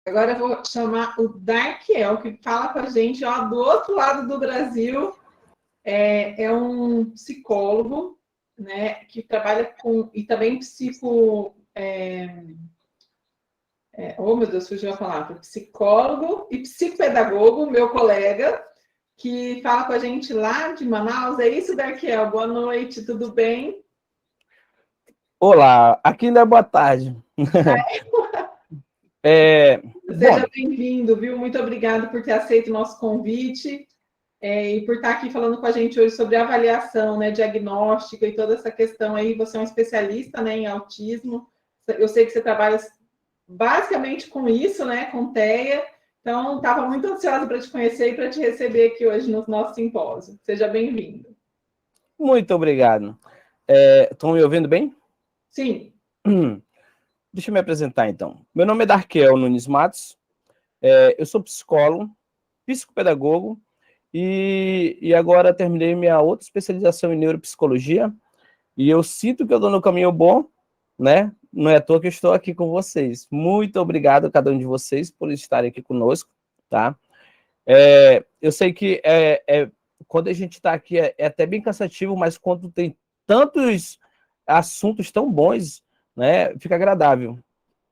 Agora eu vou chamar o Darkiel, que fala com a gente ó, do outro lado do Brasil. É um psicólogo, né, que trabalha com... E também oh, meu Deus, fugiu a palavra. Psicólogo e psicopedagogo, meu colega, que fala com a gente lá de Manaus. É isso, Darkiel? Boa noite, tudo bem? Olá, aqui ainda é boa tarde. Seja Bom, bem-vindo, viu? Muito obrigado por ter aceito o nosso convite e por estar aqui falando com a gente hoje sobre avaliação, né, diagnóstica e toda essa questão aí. Você é um especialista, né, em autismo. Eu sei que você trabalha basicamente com isso, né, com TEA. Então, estava muito ansiosa para te conhecer e para te receber aqui hoje no nosso simpósio. Seja bem-vindo. muito obrigado. Estão me ouvindo bem? Sim. Deixa eu me apresentar, então. Meu nome é Darkiel Nunes Matos, eu sou psicólogo, psicopedagogo, e agora terminei minha outra especialização em neuropsicologia, e eu sinto que eu estou no caminho bom, né? Não é à toa que eu estou aqui com vocês. Muito obrigado a cada um de vocês por estarem aqui conosco, tá? Eu sei que quando a gente está aqui é até bem cansativo, mas quando tem tantos assuntos tão bons, né, fica agradável.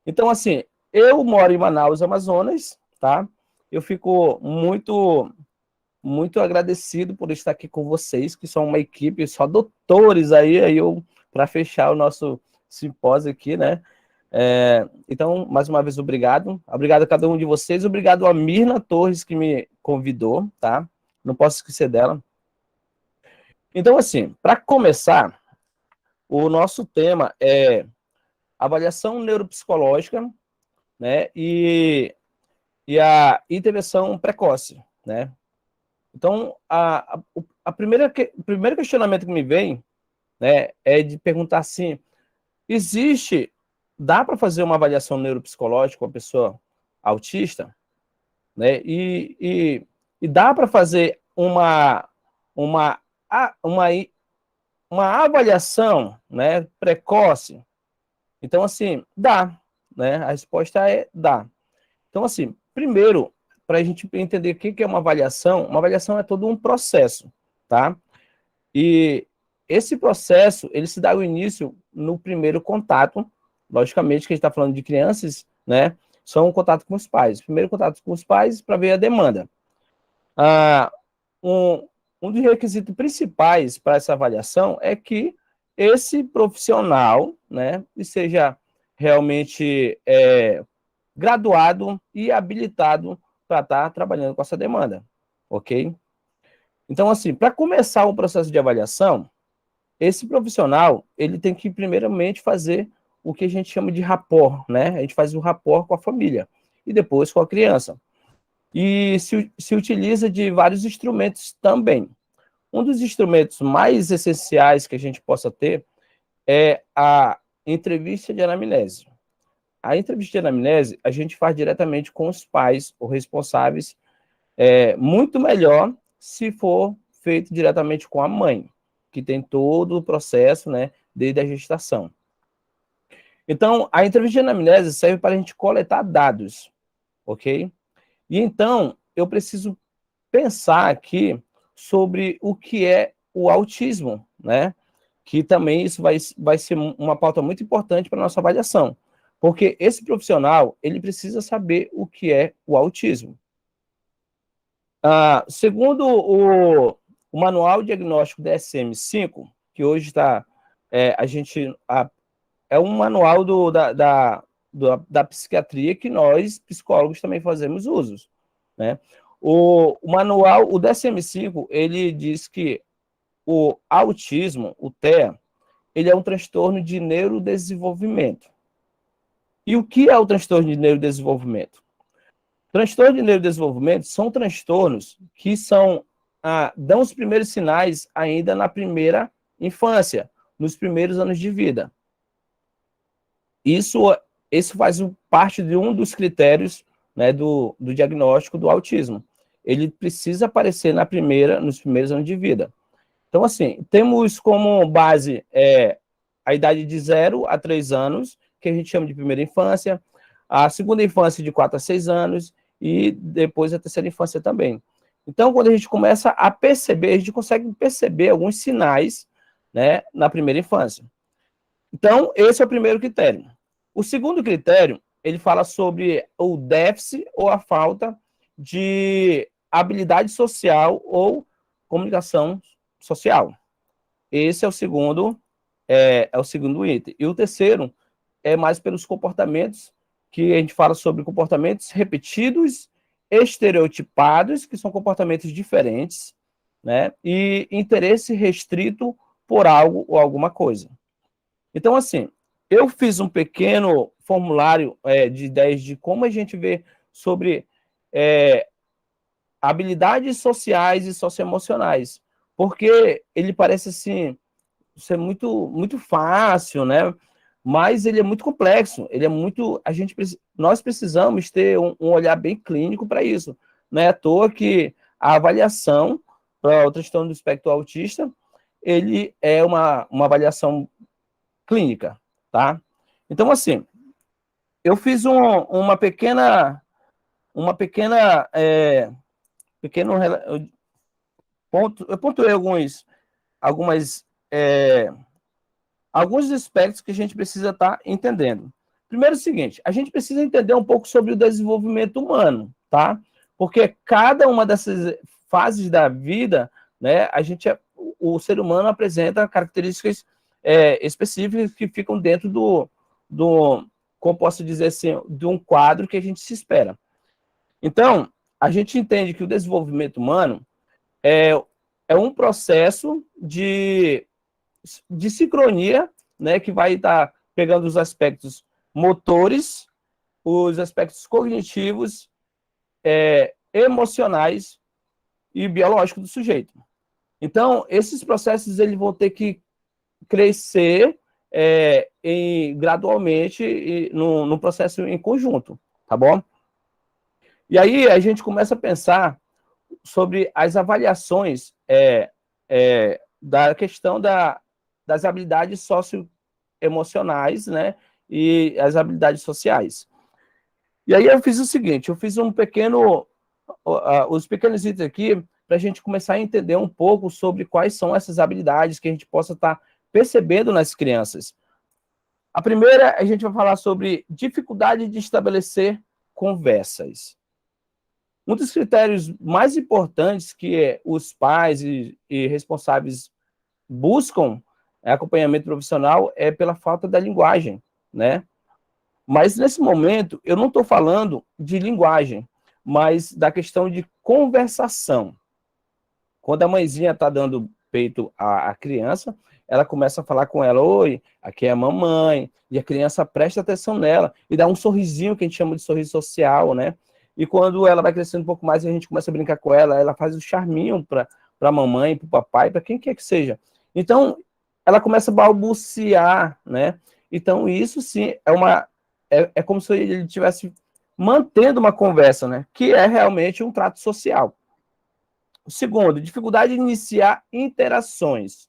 Então, assim, eu moro em Manaus, Amazonas, tá? Eu fico muito agradecido por estar aqui com vocês, que são uma equipe só doutores aí eu para fechar o nosso simpósio aqui, né? Então, mais uma vez, obrigado. Obrigado a cada um de vocês. Obrigado a Mirna Torres, que me convidou, tá? Não posso esquecer dela. Então, assim, para começar, o nosso tema é avaliação neuropsicológica, né? E a intervenção precoce, né? Então, o primeiro questionamento que me vem, né, é de perguntar assim, dá para fazer uma avaliação neuropsicológica com a pessoa autista, né? E dá para fazer uma, uma, uma avaliação, né, precoce? Então, assim, dá, né? A resposta é dá. Então, assim, primeiro, para a gente entender o que é uma avaliação é todo um processo, tá? E esse processo, ele se dá o início no primeiro contato, logicamente que a gente está falando de crianças, né? São um contato com os pais. Primeiro contato com os pais para ver a demanda. Ah, um dos requisitos principais para essa avaliação é que esse profissional, né, seja realmente graduado e habilitado para estar trabalhando com essa demanda, ok? Então, assim, para começar o processo de avaliação, esse profissional, ele tem que primeiramente fazer o que a gente chama de rapport, né? A gente faz o rapport com a família e depois com a criança. E se utiliza de vários instrumentos também. Um dos instrumentos mais essenciais que a gente possa ter é a entrevista de anamnese. A entrevista de anamnese a gente faz diretamente com os pais ou responsáveis, muito melhor se for feito diretamente com a mãe, que tem todo o processo, né, desde a gestação. Então, a entrevista de anamnese serve para a gente coletar dados, ok? E então, eu preciso pensar aqui sobre o que é o autismo, né? Que também isso vai ser uma pauta muito importante para a nossa avaliação, porque esse profissional, ele precisa saber o que é o autismo. Segundo o Manual Diagnóstico DSM-5, que hoje está, é um manual da psiquiatria que nós, psicólogos, também fazemos usos, né? O manual, o DSM-5, ele diz que o autismo, o TEA, ele é um transtorno de neurodesenvolvimento. E o que é o transtorno de neurodesenvolvimento? Transtorno de neurodesenvolvimento são transtornos que dão os primeiros sinais ainda na primeira infância, nos primeiros anos de vida. Isso faz parte de um dos critérios, né, do diagnóstico do autismo. Ele precisa aparecer nos primeiros anos de vida. Então, assim, temos como base a idade de 0 a 3 anos, que a gente chama de primeira infância. a segunda infância de 4 a 6 anos e depois a terceira infância também. Então, quando a gente começa a perceber, a gente consegue perceber alguns sinais, né, na primeira infância. Então, esse é o primeiro critério. O segundo critério, ele fala sobre o déficit ou a falta de habilidade social ou comunicação social. Esse é o segundo, é o segundo item. E o terceiro é mais pelos comportamentos, que a gente fala sobre comportamentos repetidos, estereotipados, que são comportamentos diferentes, né? E interesse restrito por algo ou alguma coisa. Então, assim, eu fiz um pequeno formulário de ideias de como a gente vê sobre habilidades sociais e socioemocionais, porque ele parece, assim, ser muito fácil, né? Mas ele é muito complexo, ele é muito... nós precisamos ter um olhar bem clínico para isso. Não é à toa que a avaliação para o transtorno do espectro autista, ele é uma avaliação clínica, tá? Então, assim, eu fiz pequeno ponto, eu pontuei alguns aspectos que a gente precisa estar entendendo. Primeiro é o seguinte, a gente precisa entender um pouco sobre o desenvolvimento humano, tá? Porque cada uma dessas fases da vida, né, o ser humano apresenta características específicas que ficam dentro como posso dizer assim, de um quadro que a gente se espera. Então, a gente entende que o desenvolvimento humano é um processo de sincronia, né, que vai estar pegando os aspectos motores, os aspectos cognitivos, emocionais e biológicos do sujeito. Então, esses processos eles vão ter que crescer gradualmente no processo em conjunto, tá bom? E aí a gente começa a pensar sobre as avaliações da questão das habilidades socioemocionais, né, e as habilidades sociais. E aí eu fiz o seguinte, eu fiz os pequenos itens aqui para a gente começar a entender um pouco sobre quais são essas habilidades que a gente possa estar percebendo nas crianças. A primeira, a gente vai falar sobre dificuldade de estabelecer conversas. Um dos critérios mais importantes que os pais e responsáveis buscam acompanhamento profissional é pela falta da linguagem, né? Mas, nesse momento, eu não estou falando de linguagem, mas da questão de conversação. Quando a mãezinha está dando peito à criança, ela começa a falar com ela, oi, aqui é a mamãe, e a criança presta atenção nela, e dá um sorrisinho, que a gente chama de sorriso social, né? E quando ela vai crescendo um pouco mais, a gente começa a brincar com ela, ela faz o charminho para a mamãe, para o papai, para quem quer que seja. Então, ela começa a balbuciar, né? Então, isso sim é como se ele estivesse mantendo uma conversa, né? Que é realmente um trato social. O segundo, dificuldade de iniciar interações.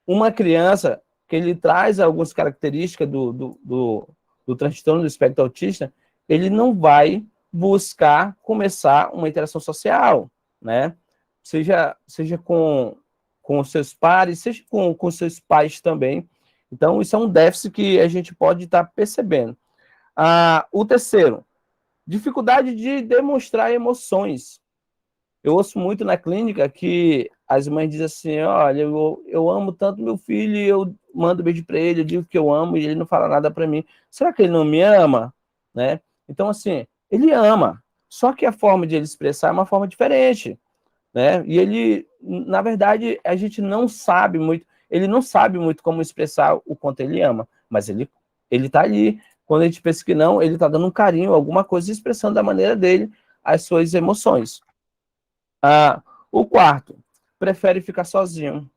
Uma criança que ele traz algumas características do transtorno do espectro autista, ele não vai buscar começar uma interação social, né? Seja com seus pares, seja com seus pais também. Então, isso é um déficit que a gente pode estar percebendo. O terceiro, dificuldade de demonstrar emoções. Eu ouço muito na clínica que as mães dizem assim, olha, eu amo tanto meu filho e eu mando beijo para ele, eu digo que eu amo e ele não fala nada para mim. Será que ele não me ama? Né? Então, assim, ele ama, só que a forma de ele expressar é uma forma diferente. Né? E ele, na verdade, a gente não sabe muito, ele não sabe muito como expressar o quanto ele ama, mas ele está ali. Quando a gente pensa que não, ele está dando um carinho, alguma coisa, expressando da maneira dele as suas emoções. O quarto, prefere ficar sozinho.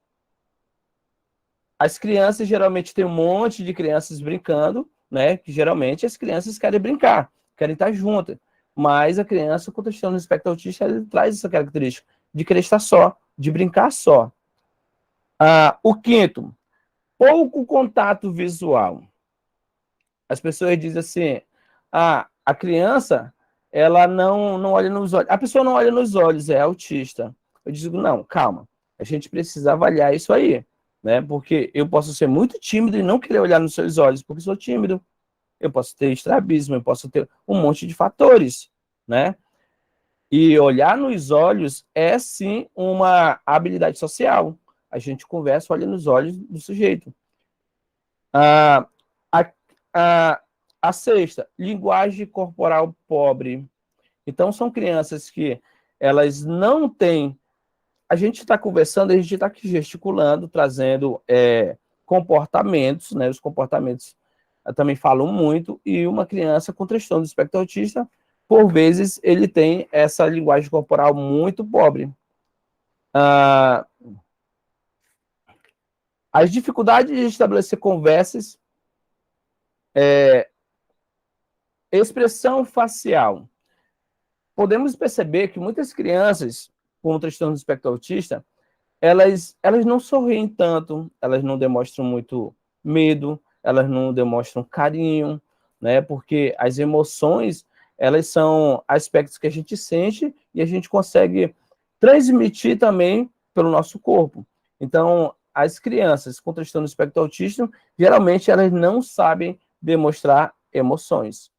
As crianças geralmente tem um monte de crianças brincando, né? Que geralmente as crianças querem brincar, querem estar juntas. Mas a criança com transtorno do espectro autista, ele traz essa característica de querer estar só, de brincar só. O quinto, pouco contato visual. As pessoas dizem assim, a criança, ela não olha nos olhos. A pessoa não olha nos olhos, é autista. Eu digo, não, calma. A gente precisa avaliar isso aí, né? Porque eu posso ser muito tímido e não querer olhar nos seus olhos, porque sou tímido. Eu posso ter estrabismo, eu posso ter um monte de fatores, né? E olhar nos olhos é, sim, uma habilidade social. A gente conversa, olha nos olhos do sujeito. A, a, a sexta, linguagem corporal pobre. Então, são crianças que elas não têm... A gente está conversando, a gente está aqui gesticulando, trazendo comportamentos, né? Os comportamentos também falam muito, e uma criança com transtorno do espectro autista, por vezes, ele tem essa linguagem corporal muito pobre. As dificuldades de estabelecer conversas, expressão facial. Podemos perceber que muitas crianças com transtorno do espectro autista, elas não sorriem tanto, elas não demonstram muito medo, elas não demonstram carinho, né? Porque as emoções, elas são aspectos que a gente sente e a gente consegue transmitir também pelo nosso corpo. Então, as crianças com transtorno do espectro autista, geralmente elas não sabem demonstrar emoções.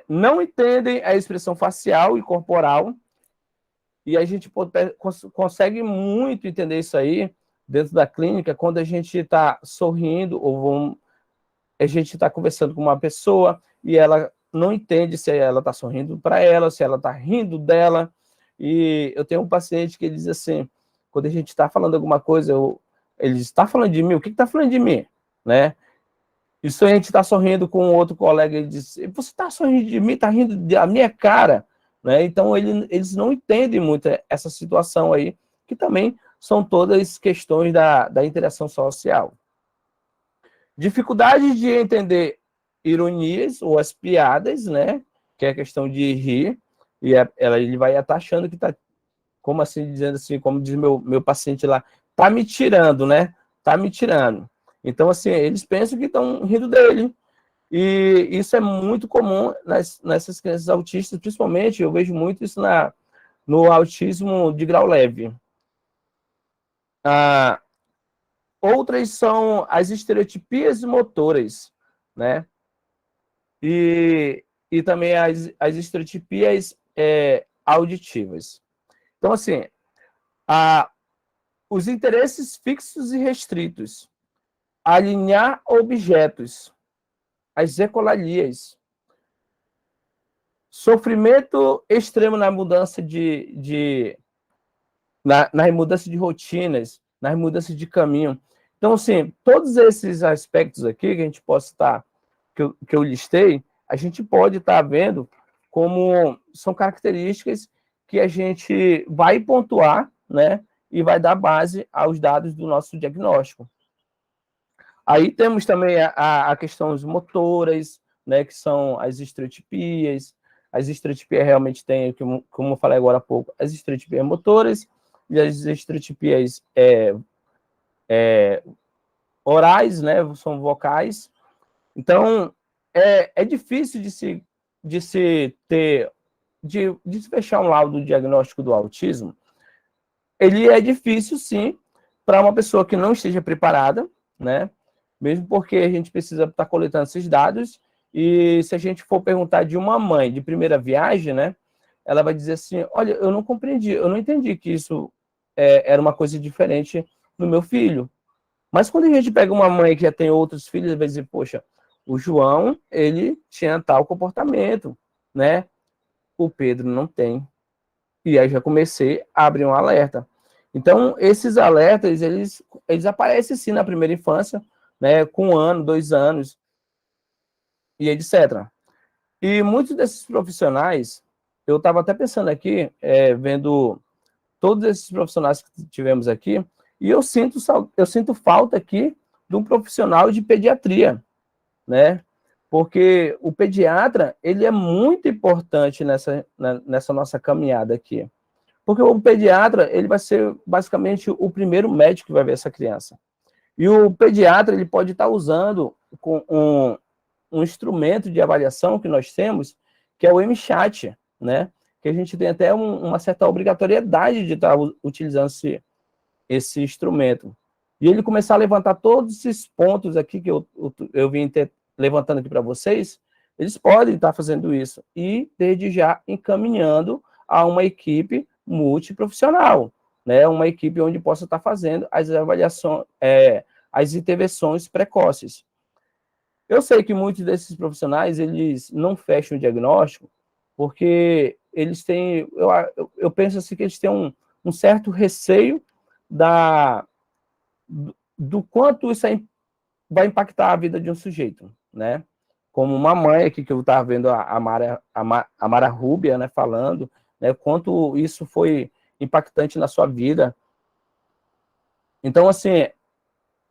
Não entendem a expressão facial e corporal, e a gente consegue muito entender isso aí dentro da clínica quando a gente está sorrindo ou a gente está conversando com uma pessoa e ela não entende se ela está sorrindo para ela, se ela está rindo dela. E eu tenho um paciente que diz assim, quando a gente está falando alguma coisa, ele diz, está falando de mim? O que está falando de mim? Né? Isso a gente está sorrindo com outro colega, ele diz, você está sorrindo de mim, está rindo da minha cara, né? Então eles não entendem muito essa situação aí, que também são todas questões da interação social. Dificuldade de entender ironias ou as piadas, né? Que é a questão de rir, e ele vai estar achando que está, como assim, dizendo assim, como diz meu paciente lá, tá me tirando, né? Tá me tirando. Então, assim, eles pensam que estão rindo dele. E isso é muito comum nessas crianças autistas, principalmente, eu vejo muito isso no autismo de grau leve. Outras são as estereotipias motoras, né? E também as estereotipias auditivas. Então, assim, os interesses fixos e restritos, alinhar objetos, as ecolalias, sofrimento extremo na mudança nas mudanças de rotinas, nas mudanças de caminho. Então, assim, todos esses aspectos aqui que a gente possa estar, que eu listei, a gente pode estar vendo como são características que a gente vai pontuar, né, e vai dar base aos dados do nosso diagnóstico. Aí temos também a questão das motoras, né, que são as estereotipias. As estereotipias realmente têm, como eu falei agora há pouco, as estereotipias motoras e as estereotipias orais, né, são vocais. Então, é difícil de se fechar um laudo diagnóstico do autismo. Ele é difícil, sim, para uma pessoa que não esteja preparada, né? Mesmo porque a gente precisa estar coletando esses dados, e se a gente for perguntar de uma mãe de primeira viagem, né, ela vai dizer assim, olha, eu não compreendi, eu não entendi que isso era uma coisa diferente no meu filho. Mas quando a gente pega uma mãe que já tem outros filhos, vai dizer, poxa, o João, ele tinha tal comportamento, né? O Pedro não tem. E aí já comecei a abrir um alerta. Então, esses alertas, eles aparecem sim na primeira infância, né, com 1 ano, 2 anos, e etc. E muitos desses profissionais, eu estava até pensando aqui, vendo todos esses profissionais que tivemos aqui, e eu sinto falta aqui de um profissional de pediatria, né? Porque o pediatra, ele é muito importante nessa nossa caminhada aqui. Porque o pediatra, ele vai ser basicamente o primeiro médico que vai ver essa criança. E o pediatra, ele pode estar usando um instrumento de avaliação que nós temos, que é o MChat, né? Que a gente tem até uma certa obrigatoriedade de estar utilizando esse instrumento. E ele começar a levantar todos esses pontos aqui que eu vim levantando aqui para vocês, eles podem estar fazendo isso e, desde já, encaminhando a uma equipe multiprofissional, né? Uma equipe onde possa estar fazendo as avaliações, as intervenções precoces. Eu sei que muitos desses profissionais, eles não fecham o diagnóstico, porque eles têm, eu penso assim, que eles têm um certo receio do quanto isso vai impactar a vida de um sujeito, né? Como uma mãe aqui, que eu estava vendo a Mara Rúbia, né, falando, né, quanto isso foi impactante na sua vida. Então, assim,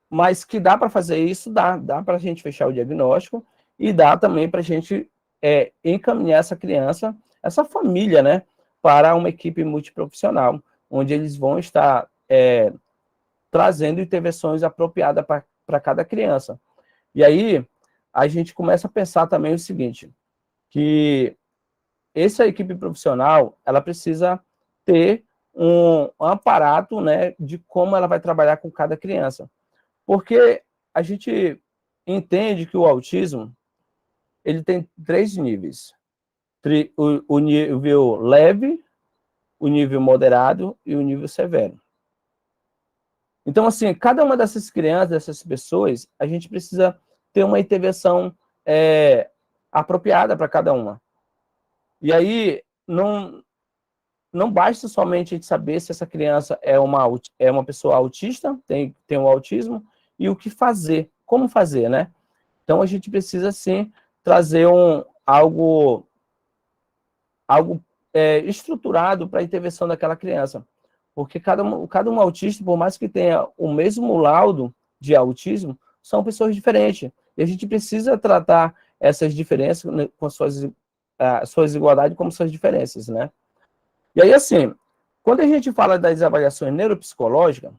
mas que dá para fazer isso, dá para a gente fechar o diagnóstico e dá também para a gente encaminhar essa criança, essa família, né, para uma equipe multiprofissional, onde eles vão estar trazendo intervenções apropriadas para cada criança. E aí, a gente começa a pensar também o seguinte, que essa equipe profissional, ela precisa ter um aparato, né, de como ela vai trabalhar com cada criança. Porque a gente entende que o autismo, ele tem 3 níveis. O nível leve, o nível moderado e o nível severo. Então, assim, cada uma dessas crianças, dessas pessoas, a gente precisa ter uma intervenção apropriada para cada uma. E aí, não basta somente a gente saber se essa criança é uma pessoa autista, tem um autismo, e o que fazer, como fazer, né? Então, a gente precisa, sim, trazer algo estruturado para a intervenção daquela criança. Porque cada um autista, por mais que tenha o mesmo laudo de autismo, são pessoas diferentes. E a gente precisa tratar essas diferenças, né, com suas igualdades como suas diferenças, né? E aí, assim, quando a gente fala das avaliações neuropsicológicas,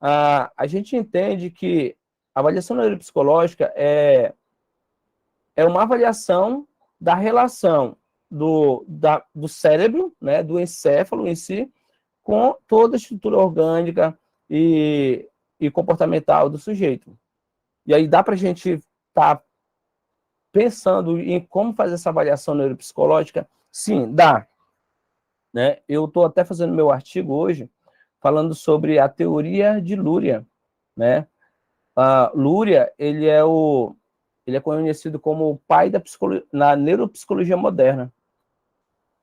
a gente entende que a avaliação neuropsicológica é uma avaliação da relação do cérebro, né, do encéfalo em si, com toda a estrutura orgânica e comportamental do sujeito. E aí dá para a gente estar pensando em como fazer essa avaliação neuropsicológica? Sim, dá. Né? Eu estou até fazendo meu artigo hoje, falando sobre a teoria de Luria. Né? Luria, ele é conhecido como o pai na neuropsicologia moderna.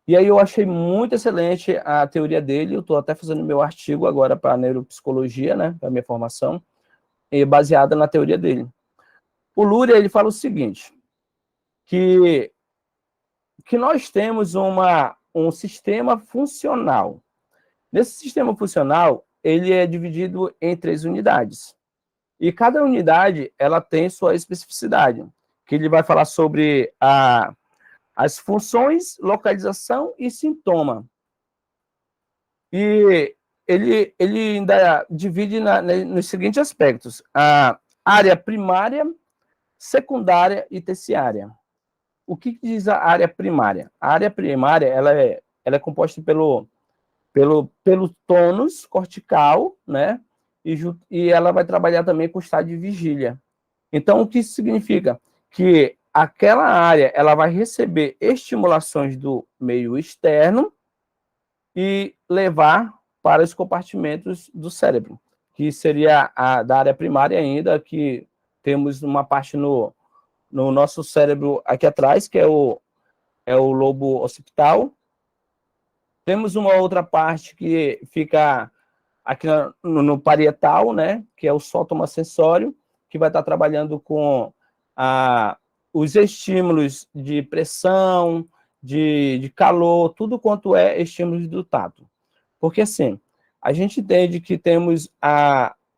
E aí eu achei muito excelente a teoria dele, eu estou até fazendo meu artigo agora para a neuropsicologia, né, para a minha formação, baseada na teoria dele. O Luria, ele fala o seguinte, que nós temos um sistema funcional. Nesse sistema funcional, ele é dividido em 3 unidades. E cada unidade, ela tem sua especificidade, que ele vai falar sobre as funções, localização e sintoma. E ele ainda divide nos seguintes aspectos: a área primária, secundária e terciária. O que diz a área primária? A área primária, ela é composta pelo tônus cortical, né? E ela vai trabalhar também com o estado de vigília. Então, o que isso significa? Que aquela área, ela vai receber estimulações do meio externo e levar para os compartimentos do cérebro, que seria da área primária ainda, que temos uma parte no nosso cérebro aqui atrás, que é o lobo occipital. Temos uma outra parte que fica aqui no parietal, né, que é o sótoma sensório, que vai estar trabalhando com os estímulos de pressão, de calor, tudo quanto é estímulos do tato. Porque, assim, a gente entende que temos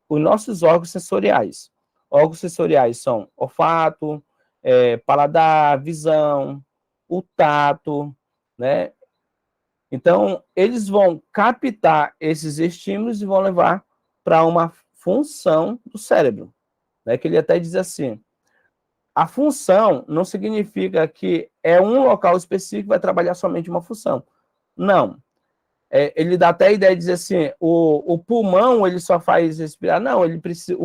os nossos órgãos sensoriais. Órgãos sensoriais são olfato, paladar, visão, o tato, né? Então, eles vão captar esses estímulos e vão levar para uma função do cérebro, né? Que ele até diz assim, a função não significa que é um local específico que vai trabalhar somente uma função. Não. Ele dá até a ideia de dizer assim, o pulmão ele só faz respirar. Não, ele precisa...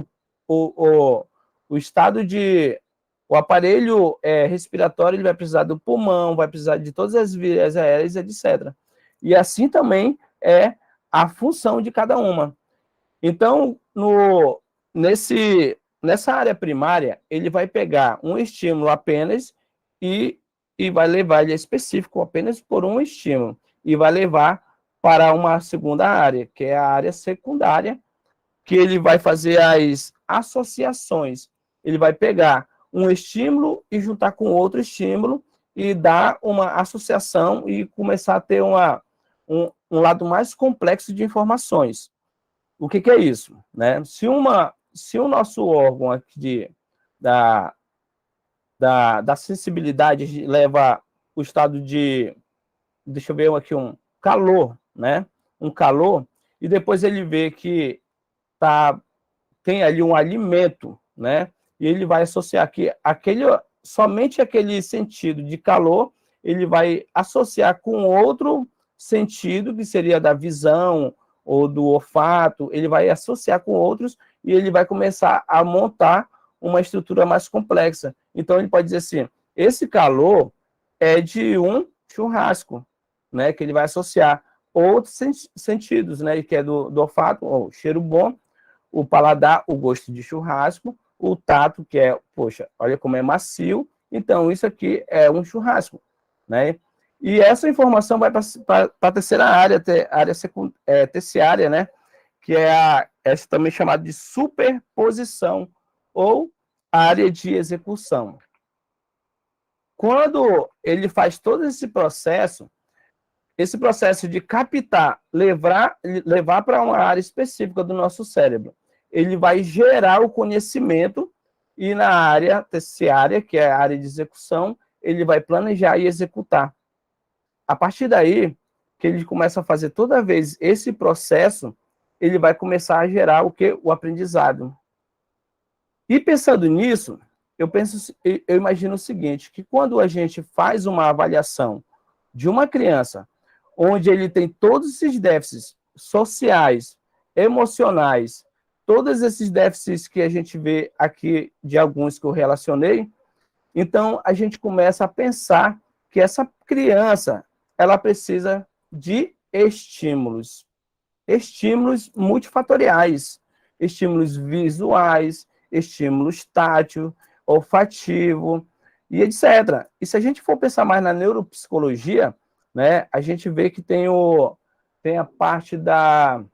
O estado de... O aparelho respiratório ele vai precisar do pulmão, vai precisar de todas as vias aéreas, etc. E assim também é a função de cada uma. Então, nessa área primária, ele vai pegar um estímulo apenas e vai levar ele específico apenas por um estímulo e vai levar para uma segunda área, que é a área secundária, que ele vai fazer as associações. Ele vai pegar um estímulo e juntar com outro estímulo e dar uma associação e começar a ter um lado mais complexo de informações. O que é isso? Né? Se o nosso órgão aqui da sensibilidade leva o estado de, deixa eu ver aqui, um calor, né? Um calor, e depois ele vê que tem ali um alimento, né? E ele vai associar que somente aquele sentido de calor, ele vai associar com outro sentido, que seria da visão ou do olfato, ele vai associar com outros e ele vai começar a montar uma estrutura mais complexa. Então, ele pode dizer assim, esse calor é de um churrasco, né? Que ele vai associar outros sentidos, né? Que é do olfato, o cheiro bom, o paladar, o gosto de churrasco, o tato, que é, poxa, olha como é macio, então isso aqui é um churrasco, né? E essa informação vai para a terceira área, terciária, né? Que é essa também chamada de superposição, ou área de execução. Quando ele faz todo esse processo de captar, levar para uma área específica do nosso cérebro, ele vai gerar o conhecimento e na área terciária, que é a área de execução, ele vai planejar e executar. A partir daí, que ele começa a fazer toda vez esse processo, ele vai começar a gerar o quê? O aprendizado. E pensando nisso, eu imagino o seguinte, que quando a gente faz uma avaliação de uma criança, onde ele tem todos esses déficits sociais, emocionais, todos esses déficits que a gente vê aqui, de alguns que eu relacionei, então a gente começa a pensar que essa criança, ela precisa de estímulos multifatoriais, estímulos visuais, estímulos tátil, olfativo, e etc. E se a gente for pensar mais na neuropsicologia, né, a gente vê que tem a parte da...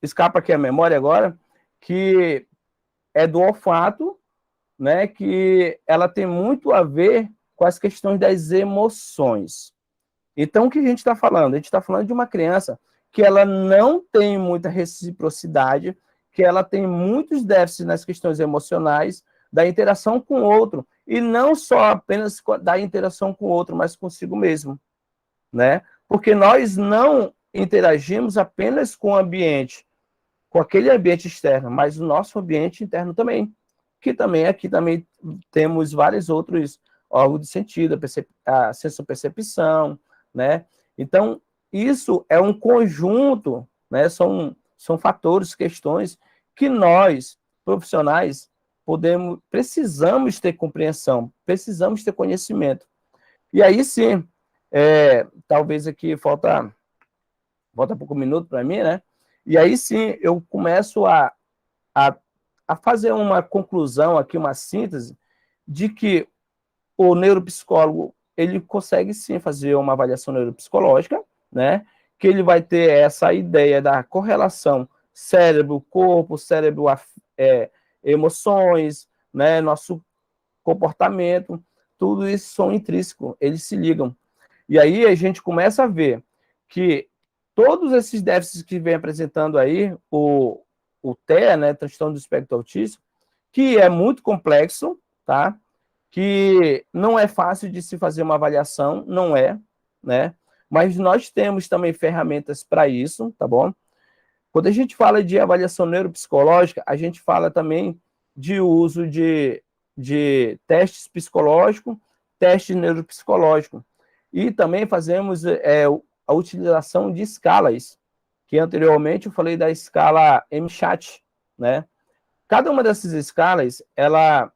Escapa aqui a memória agora, que é do olfato, né, que ela tem muito a ver com as questões das emoções. Então, o que a gente está falando? A gente está falando de uma criança que ela não tem muita reciprocidade, que ela tem muitos déficits nas questões emocionais, da interação com o outro, e não só apenas da interação com o outro, mas consigo mesmo, né? Porque nós não interagimos apenas com o ambiente, com aquele ambiente externo, mas o nosso ambiente interno também, que também aqui também temos vários outros órgãos de sentido, a sensopercepção, né? Então, isso é um conjunto, né? São fatores, questões que nós, profissionais, precisamos ter compreensão, precisamos ter conhecimento. E aí sim, talvez aqui falta pouco minuto para mim, né? E aí sim, eu começo a fazer uma conclusão aqui, uma síntese, de que o neuropsicólogo, ele consegue sim fazer uma avaliação neuropsicológica, né? Que ele vai ter essa ideia da correlação cérebro-corpo, emoções, né? Nosso comportamento, tudo isso são intrínsecos, eles se ligam. E aí a gente começa a ver que todos esses déficits que vem apresentando aí, o TEA, né, transtorno do espectro autista, que é muito complexo, tá? Que não é fácil de se fazer uma avaliação, não é, né? Mas nós temos também ferramentas para isso, tá bom? Quando a gente fala de avaliação neuropsicológica, a gente fala também de uso de testes psicológicos, testes neuropsicológicos. E também fazemos a utilização de escalas, que anteriormente eu falei da escala MCHAT, né? Cada uma dessas escalas, ela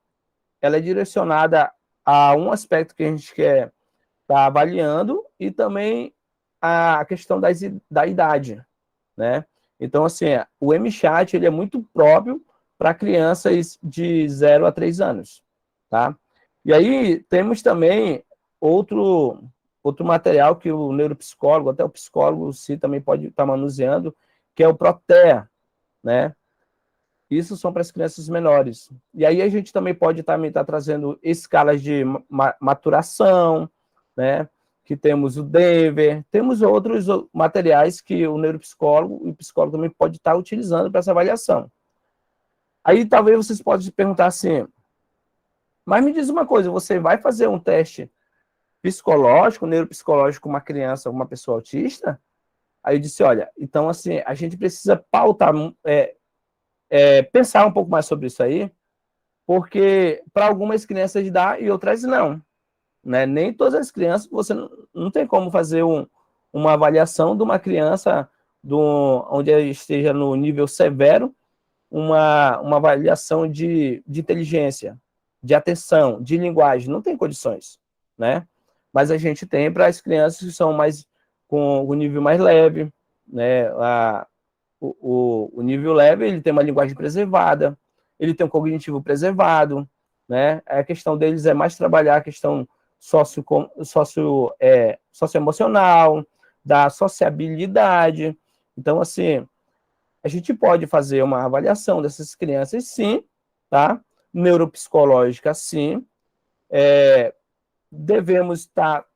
é direcionada a um aspecto que a gente quer estar avaliando e também a questão da idade, né? Então, assim, o MCHAT, ele é muito próprio para crianças de 0 a 3 anos, tá? E aí temos também outro material que o neuropsicólogo, até o psicólogo também pode estar manuseando, que é o Protea, né? Isso são para as crianças menores. E aí a gente também pode também estar trazendo escalas de maturação, né? Que temos o Denver, temos outros materiais que o neuropsicólogo e o psicólogo também pode estar utilizando para essa avaliação. Aí talvez vocês possam se perguntar assim, mas me diz uma coisa, você vai fazer um teste psicológico, neuropsicológico com uma criança, uma pessoa autista? Aí eu disse, olha, então assim, a gente precisa pautar, pensar um pouco mais sobre isso aí, porque para algumas crianças dá e outras não. Né? Nem todas as crianças, você não tem como fazer uma avaliação de uma criança onde esteja no nível severo, uma avaliação de inteligência, de atenção, de linguagem, não tem condições, né? Mas a gente tem para as crianças que são mais com o nível mais leve, né? O nível leve, ele tem uma linguagem preservada, ele tem um cognitivo preservado, né? A questão deles é mais trabalhar a questão socioemocional, da sociabilidade. Então, assim, a gente pode fazer uma avaliação dessas crianças, sim, tá? Neuropsicológica, sim. Devemos estar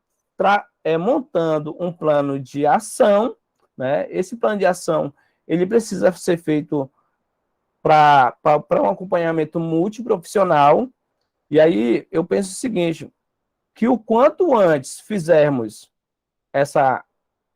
montando um plano de ação, né? Esse plano de ação, ele precisa ser feito para um acompanhamento multiprofissional. E aí eu penso o seguinte, que o quanto antes fizermos essa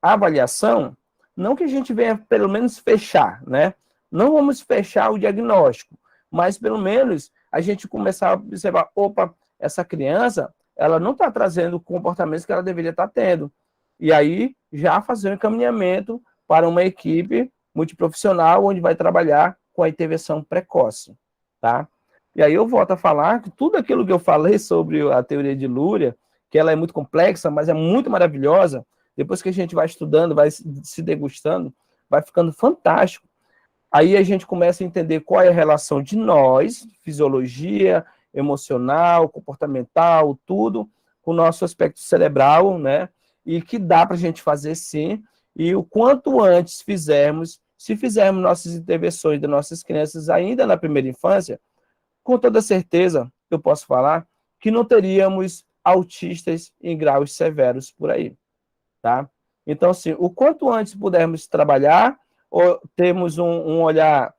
avaliação, não que a gente venha pelo menos fechar, né? Não vamos fechar o diagnóstico, mas pelo menos a gente começar a observar, opa, essa criança, ela não está trazendo comportamentos que ela deveria estar tendo. E aí já fazer um encaminhamento para uma equipe multiprofissional, onde vai trabalhar com a intervenção precoce, tá? E aí eu volto a falar que tudo aquilo que eu falei sobre a teoria de Luria, que ela é muito complexa, mas é muito maravilhosa, depois que a gente vai estudando, vai se degustando, vai ficando fantástico. Aí a gente começa a entender qual é a relação de nós, fisiologia, emocional, comportamental, tudo, com o nosso aspecto cerebral, né? E que dá para a gente fazer sim. E o quanto antes fizermos, se fizermos nossas intervenções de nossas crianças ainda na primeira infância, com toda certeza, eu posso falar que não teríamos autistas em graus severos por aí, tá? Então, assim, o quanto antes pudermos trabalhar, ou temos um olhar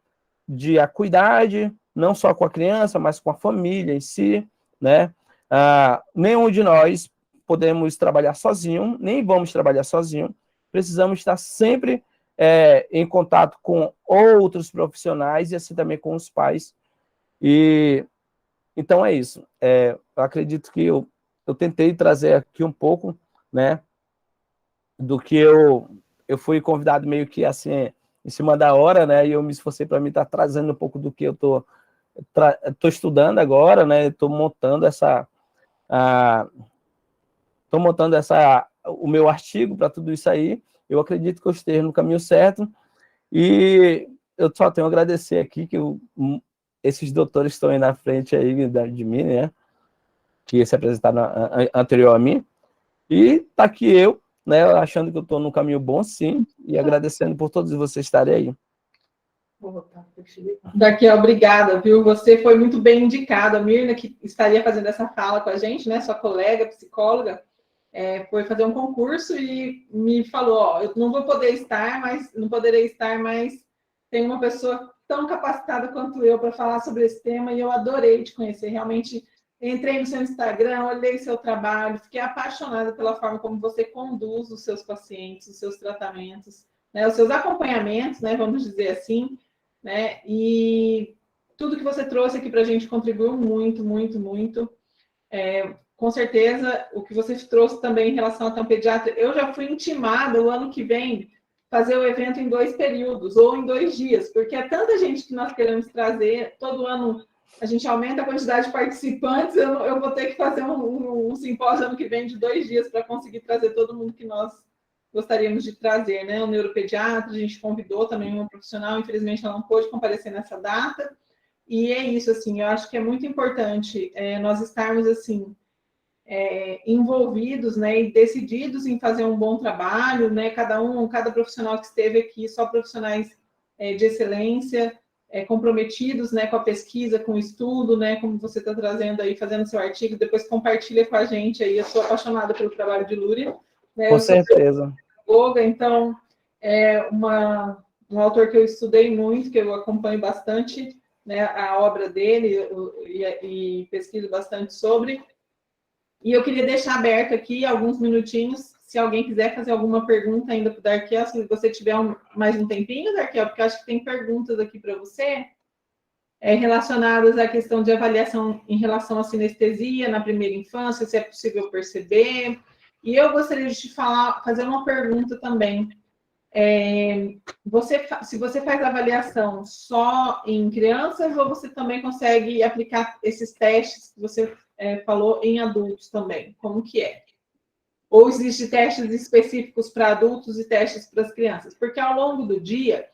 de acuidade, não só com a criança, mas com a família em si, né? Nenhum de nós podemos trabalhar sozinho, nem vamos trabalhar sozinho, precisamos estar sempre em contato com outros profissionais e assim também com os pais. E então é isso. Eu acredito que eu tentei trazer aqui um pouco, né, do que eu fui convidado meio que assim em cima da hora, né, e eu me esforcei para mim estar trazendo um pouco do que eu tô estudando agora, né, estou montando o meu artigo para tudo isso aí. Eu acredito que eu esteja no caminho certo e eu só tenho a agradecer aqui que esses doutores estão aí na frente aí de mim, né, que se apresentaram anterior a mim, e tá aqui eu, né, achando que eu estou no caminho bom, sim, e agradecendo por todos vocês estarem aí. Daqui, obrigada, viu? Você foi muito bem indicado. A Mirna, que estaria fazendo essa fala com a gente, né, sua colega, psicóloga, foi fazer um concurso e me falou, ó, eu não vou poder estar, não poderei estar, mas tem uma pessoa tão capacitada quanto eu para falar sobre esse tema e eu adorei te conhecer. Realmente entrei no seu Instagram, olhei seu trabalho, fiquei apaixonada pela forma como você conduz os seus pacientes, os seus tratamentos, né, os seus acompanhamentos, né, vamos dizer assim, né? E tudo que você trouxe aqui para a gente contribuiu muito, muito, muito. Com certeza, o que você trouxe também em relação ao pediatra, eu já fui intimada o ano que vem fazer o evento em 2 períodos ou em 2 dias, porque é tanta gente que nós queremos trazer, todo ano a gente aumenta a quantidade de participantes, eu vou ter que fazer um simpósio ano que vem de 2 dias para conseguir trazer todo mundo que nós gostaríamos de trazer, né? O neuropediatra, a gente convidou também uma profissional, infelizmente ela não pôde comparecer nessa data, e é isso, assim, eu acho que é muito importante nós estarmos, assim, envolvidos, né, e decididos em fazer um bom trabalho, né, cada profissional que esteve aqui, só profissionais de excelência, comprometidos, né, com a pesquisa, com o estudo, né, como você está trazendo aí, fazendo seu artigo, depois compartilha com a gente aí, eu sou apaixonada pelo trabalho de Lúria, né, Com certeza. Pedagoga, então, um autor que eu estudei muito, que eu acompanho bastante, né, a obra dele e pesquiso bastante sobre. E eu queria deixar aberto aqui alguns minutinhos, se alguém quiser fazer alguma pergunta ainda para o Darkel, se você tiver mais um tempinho, Darkel, porque eu acho que tem perguntas aqui para você, relacionadas à questão de avaliação em relação à sinestesia na primeira infância, se é possível perceber. E eu gostaria de te fazer uma pergunta também. Se você faz avaliação só em crianças, ou você também consegue aplicar esses testes que você falou em adultos também? Como que é? Ou existem testes específicos para adultos e testes para as crianças? Porque ao longo do dia,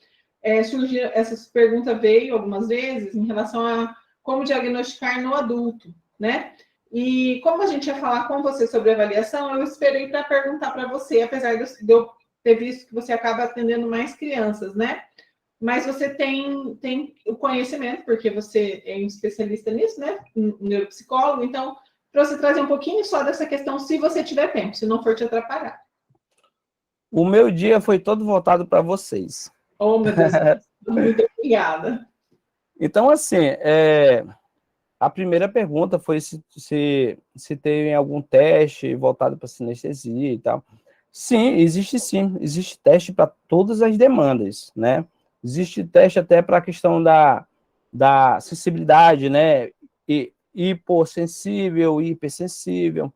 surgiu essa pergunta veio algumas vezes em relação a como diagnosticar no adulto, né? E como a gente ia falar com você sobre avaliação, eu esperei para perguntar para você, apesar de eu ter visto que você acaba atendendo mais crianças, né? Mas você tem o conhecimento, porque você é um especialista nisso, né? Um neuropsicólogo, então, para você trazer um pouquinho só dessa questão, se você tiver tempo, se não for te atrapalhar. O meu dia foi todo voltado para vocês. Oh, meu Deus, muito obrigada. Então, assim, a primeira pergunta foi se tem algum teste voltado para sinestesia e tal. Sim, existe teste para todas as demandas, né? Existe teste até para a questão da sensibilidade, né? Hipossensível, hipersensível.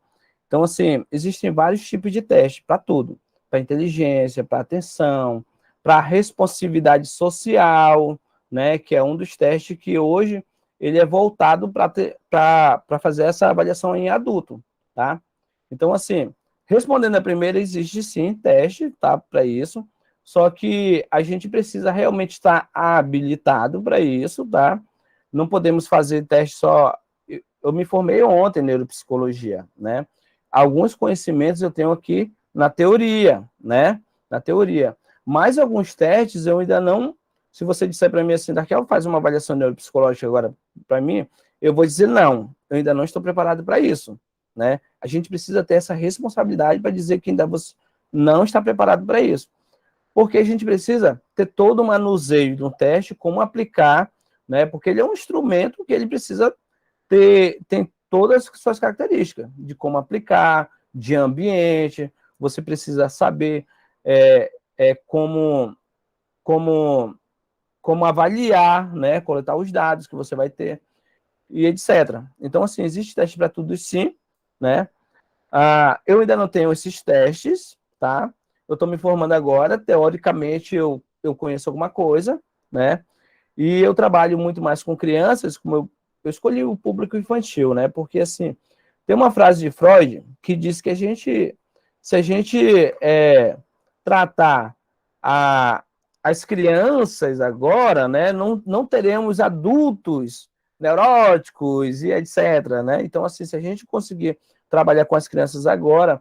Então, assim, existem vários tipos de teste para tudo. Para inteligência, para atenção, para responsividade social, né? Que é um dos testes que hoje ele é voltado para fazer essa avaliação em adulto, tá? Então, assim, respondendo a primeira, existe sim teste, tá, para isso, só que a gente precisa realmente estar habilitado para isso, tá? Não podemos fazer teste só... Eu me formei ontem em neuropsicologia, né? Alguns conhecimentos eu tenho aqui na teoria, né? Na teoria. Mas alguns testes eu ainda não... Se você disser para mim assim, Darkel, faz uma avaliação neuropsicológica agora para mim, eu vou dizer não, eu ainda não estou preparado para isso, né? A gente precisa ter essa responsabilidade para dizer que ainda você não está preparado para isso. Porque a gente precisa ter todo o manuseio do teste, como aplicar, né? Porque ele é um instrumento que ele precisa tem todas as suas características, de como aplicar, de ambiente, você precisa saber como avaliar, né, coletar os dados que você vai ter, e etc. Então, assim, existe teste para tudo sim, né? Eu ainda não tenho esses testes, tá? Eu estou me formando agora, teoricamente eu conheço alguma coisa, né? E eu trabalho muito mais com crianças, como eu escolhi o público infantil, né? Porque, assim, tem uma frase de Freud que diz que se a gente tratar as crianças agora, né, não teremos adultos neuróticos e etc, né? Então, assim, se a gente conseguir trabalhar com as crianças agora,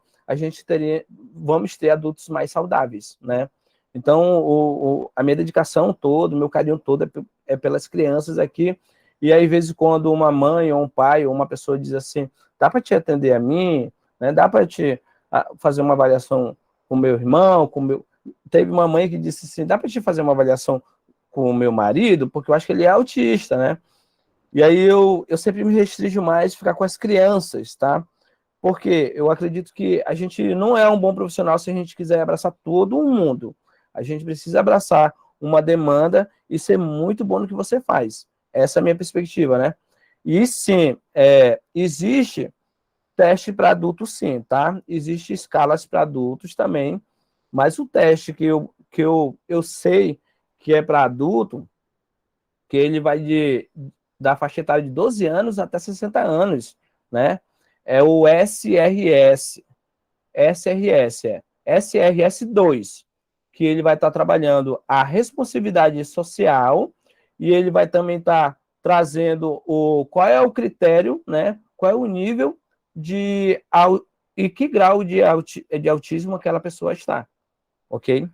vamos ter adultos mais saudáveis, né? Então, a minha dedicação toda, o meu carinho todo é pelas crianças aqui. E aí, às vezes, quando uma mãe ou um pai ou uma pessoa diz assim, dá para te atender a mim, né? Dá para te fazer uma avaliação com o meu irmão, Teve uma mãe que disse assim, dá para te fazer uma avaliação com o meu marido, porque eu acho que ele é autista, né? E aí eu sempre me restringo mais a ficar com as crianças, tá? Porque eu acredito que a gente não é um bom profissional se a gente quiser abraçar todo mundo. A gente precisa abraçar uma demanda e ser muito bom no que você faz. Essa é a minha perspectiva, né? E sim, existe teste para adultos, sim, tá? Existe escalas para adultos também, mas o teste que eu sei que é para adulto, que ele vai da faixa etária de 12 anos até 60 anos, né? É o SRS 2, que ele vai estar trabalhando a responsabilidade social e ele vai também estar trazendo qual é o critério, né? Qual é o nível e que grau de autismo aquela pessoa está, ok?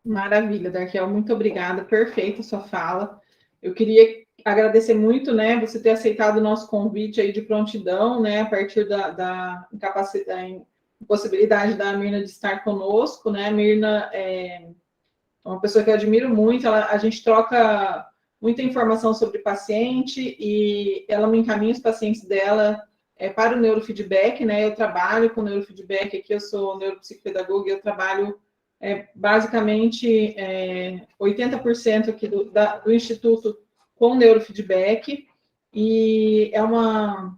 Maravilha, Darkel, muito obrigada, perfeita a sua fala. Eu queria agradecer muito, né, você ter aceitado o nosso convite aí de prontidão, né, a partir da incapacidade, possibilidade da Mirna de estar conosco, né, a Mirna é uma pessoa que eu admiro muito, a gente troca muita informação sobre paciente e ela me encaminha os pacientes dela para o neurofeedback, né, eu trabalho com neurofeedback aqui, eu sou neuropsicopedagoga e eu trabalho basicamente 80% aqui do Instituto com neurofeedback, e é uma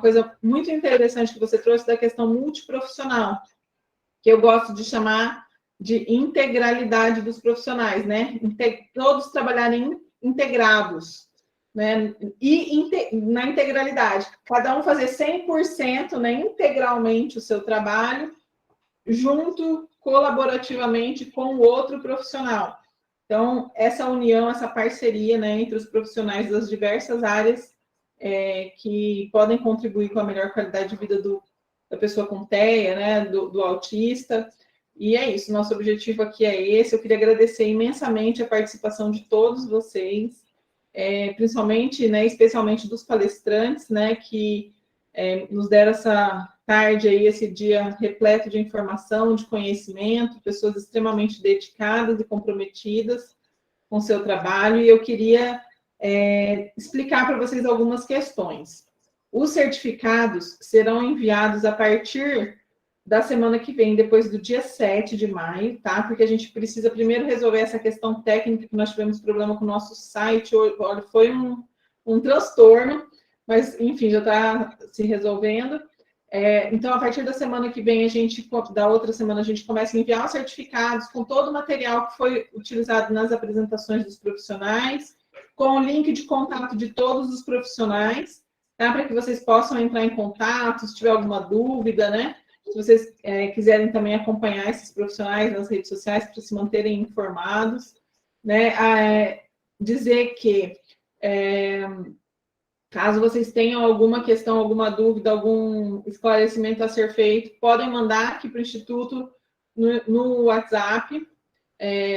coisa muito interessante que você trouxe da questão multiprofissional, que eu gosto de chamar de integralidade dos profissionais, né? Todos trabalharem integrados, né? E na integralidade, cada um fazer 100%, né, integralmente o seu trabalho, junto, colaborativamente com o outro profissional. Então, essa união, essa parceria, né, entre os profissionais das diversas áreas que podem contribuir com a melhor qualidade de vida da pessoa com TEA, né, do autista. E é isso, nosso objetivo aqui é esse. Eu queria agradecer imensamente a participação de todos vocês, principalmente, né, especialmente dos palestrantes, né, que nos deram essa tarde aí, esse dia repleto de informação, de conhecimento, pessoas extremamente dedicadas e comprometidas com o seu trabalho, e eu queria explicar para vocês algumas questões. Os certificados serão enviados a partir da semana que vem, depois do dia 7 de maio, tá? Porque a gente precisa primeiro resolver essa questão técnica, que nós tivemos problema com o nosso site, olha, foi um transtorno, mas, enfim, já está se resolvendo. Então, a partir da semana que vem, da outra semana, a gente começa a enviar os certificados com todo o material que foi utilizado nas apresentações dos profissionais, com o link de contato de todos os profissionais, tá? Para que vocês possam entrar em contato, se tiver alguma dúvida, né? Se vocês quiserem também acompanhar esses profissionais nas redes sociais para se manterem informados, né? Dizer que caso vocês tenham alguma questão, alguma dúvida, algum esclarecimento a ser feito, podem mandar aqui para o Instituto no WhatsApp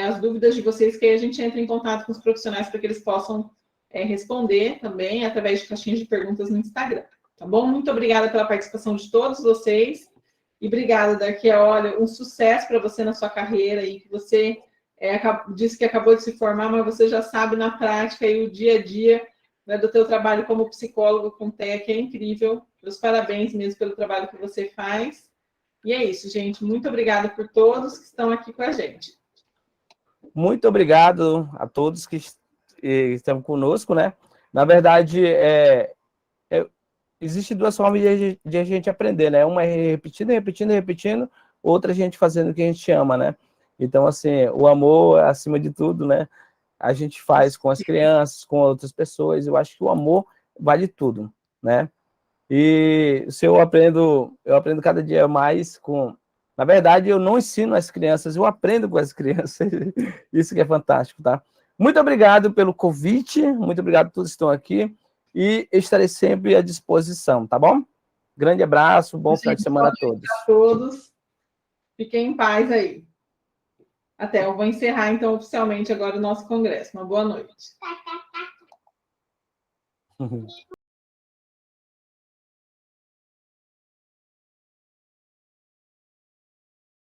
as dúvidas de vocês, que aí a gente entra em contato com os profissionais para que eles possam responder também através de caixinhas de perguntas no Instagram. Tá bom? Muito obrigada pela participação de todos vocês. E obrigada, Darkel. Olha, um sucesso para você na sua carreira aí, que você disse que acabou de se formar, mas você já sabe na prática aí o dia a dia, né, do teu trabalho como psicólogo com TEA, que é incrível. Meus parabéns mesmo pelo trabalho que você faz. E é isso, gente. Muito obrigada por todos que estão aqui com a gente. Muito obrigado a todos que estão conosco, né? Na verdade, existe duas formas de a gente aprender, né? Uma é repetindo, repetindo, repetindo, outra a gente fazendo o que a gente ama, né? Então, assim, o amor, acima de tudo, né? A gente faz com as crianças, com outras pessoas. Eu acho que o amor vale tudo, né? E se eu aprendo cada dia mais com... Na verdade, eu não ensino as crianças, eu aprendo com as crianças. Isso que é fantástico, tá? Muito obrigado pelo convite, muito obrigado a todos que estão aqui, e estarei sempre à disposição, tá bom? Grande abraço, bom final de semana a todos. A todos. Fiquem em paz aí. Até, eu vou encerrar, então, oficialmente agora o nosso congresso. Uma boa noite.